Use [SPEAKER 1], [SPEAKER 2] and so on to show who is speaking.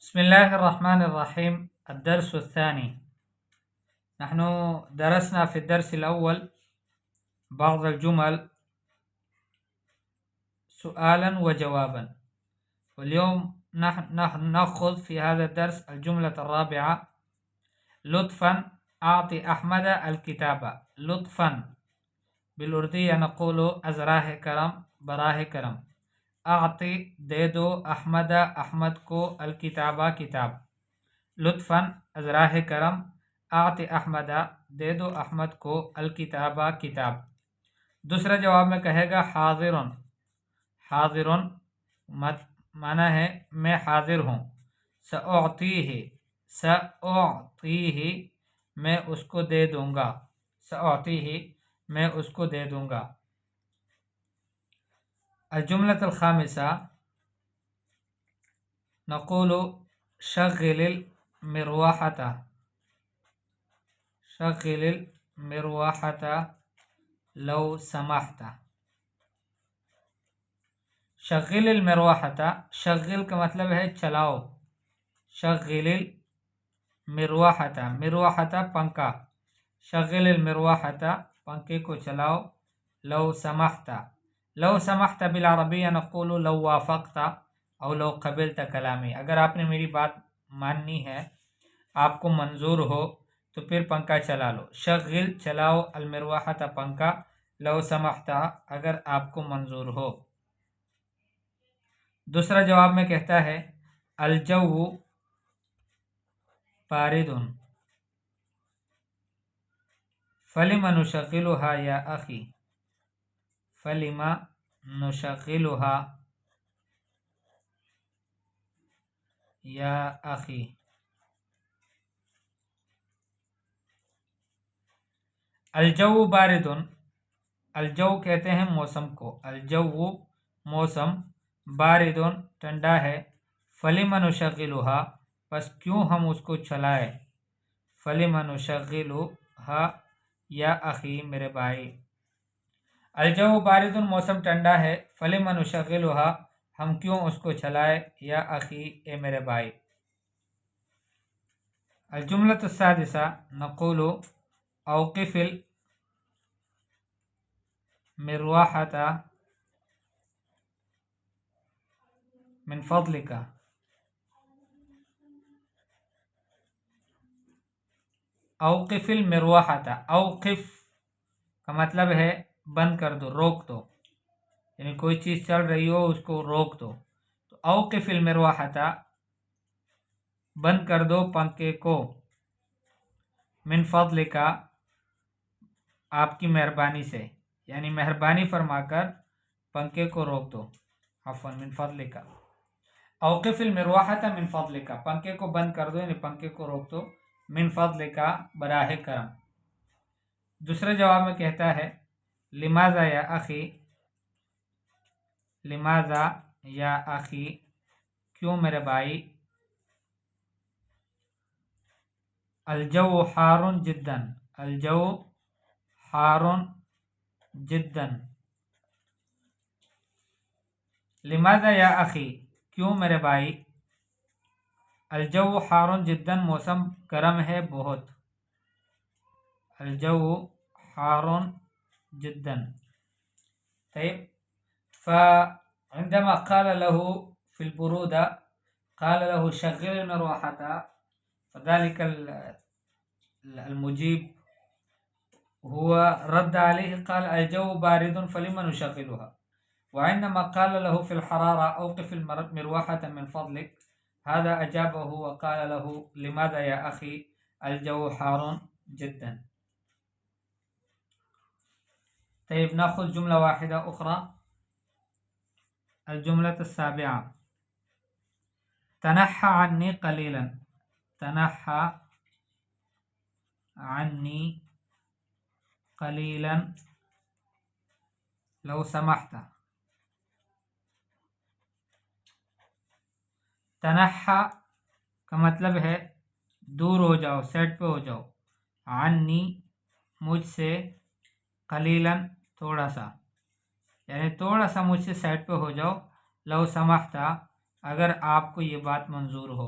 [SPEAKER 1] بسم الله الرحمن الرحيم. الدرس الثاني. نحن درسنا في الدرس الأول بعض الجمل سؤالا وجوابا، واليوم نحن نأخذ في هذا الدرس الجملة الرابعة. لطفا أعطي أحمد الكتاب. لطفا بالأردية نقول أزراه کرم، براہ کرم. أعطي دے دو أحمد کو الکتابہ کتاب. لطفاً ازراہ کرم اعطی احمد دے دو احمد کو الکتابہ کتاب. دوسرا جواب میں کہے گا حاضرن. حاضرن معنی ہے میں حاضر ہوں. سأعطیہ، سأعطیہ میں اس کو دے دوں گا. سأعطیہ میں اس کو دے دوں گا. الجملة الخامسة نقول شغل المروحة. شغل المروحة لو سمحت. شغل المروحة، شغل کا مطلب ہے چلاؤ. شغل المروحة، مروحة پنکھا. شغل المروحة پنکھے کو چلاؤ. لو سمحت. لو سمحت بالعربیہ نقول لو وافقت او لو قبلت کلامی. اگر آپ نے میری بات ماننی ہے، آپ کو منظور ہو تو پھر پنکھا چلا لو. شغل چلاؤ، المروحة پنکھا، لو سمحت اگر آپ کو منظور ہو. دوسرا جواب میں کہتا ہے الجو بارد. فلم نشغلها یا اخی. فلم نشغلها یا اخی. الجو بارد، الجو کہتے ہیں موسم کو. الجو موسم، بارد ٹھنڈا ہے. فلم نشغلها پس کیوں ہم اس کو چلائے. فلم نشغلها یا اخی میرے بھائی. الجو بارد موسم ٹھنڈا ہے. فلم نشغلها ہم کیوں اس کو چلائے. یا اخی اے میرے بھائی. الجملة السادسة نقول اوقف المروحة من فضلك. اوقف المروحة، اوقف کا مطلب ہے بند کر دو، روک دو. یعنی کوئی چیز چل رہی ہو اس کو روک دو. تو اوقف المروحة بند کر دو پنکھے کو. من فضلک آپ کی مہربانی سے، یعنی مہربانی فرما کر پنکھے کو روک دو. عفوا من فضلک. اوقف المروحة من فضلک پنکھے کو بند کر دو، یعنی پنکھے کو روک دو. من فضلک براہ کرم. دوسرے جواب میں کہتا ہے لماذا یا اخی. لماذا یا اخی کیوں میرے بھائی. الجو حار جدا. الجو حار جدا. لماذا یا اخی کیوں میرے بھائی. الجو حار جدا موسم گرم ہے بہت. الجو حار جدا. طيب، فعندما قال له في البرودة قال له شغل المروحة، فذلك المجيب هو رد عليه قال الجو بارد فلما نشغلها. وعندما قال له في الحرارة أوقف المروحة من فضلك، هذا أجابه وقال له لماذا يا أخي الجو حار جدا. طيب نأخذ جملة واحدة أخرى. الجملة السابعة تنحى عني قليلا. تنحى عني قليلا لو سمحت. تنحى کا مطلب ہے دور ہو جاؤ، سیٹ پہ ہو جاؤ. عني مجھ سے، قلیلا تھوڑا سا، یعنی تھوڑا سا مجھ سے سائڈ پہ ہو جاؤ. لو سمحت اگر آپ کو یہ بات منظور ہو.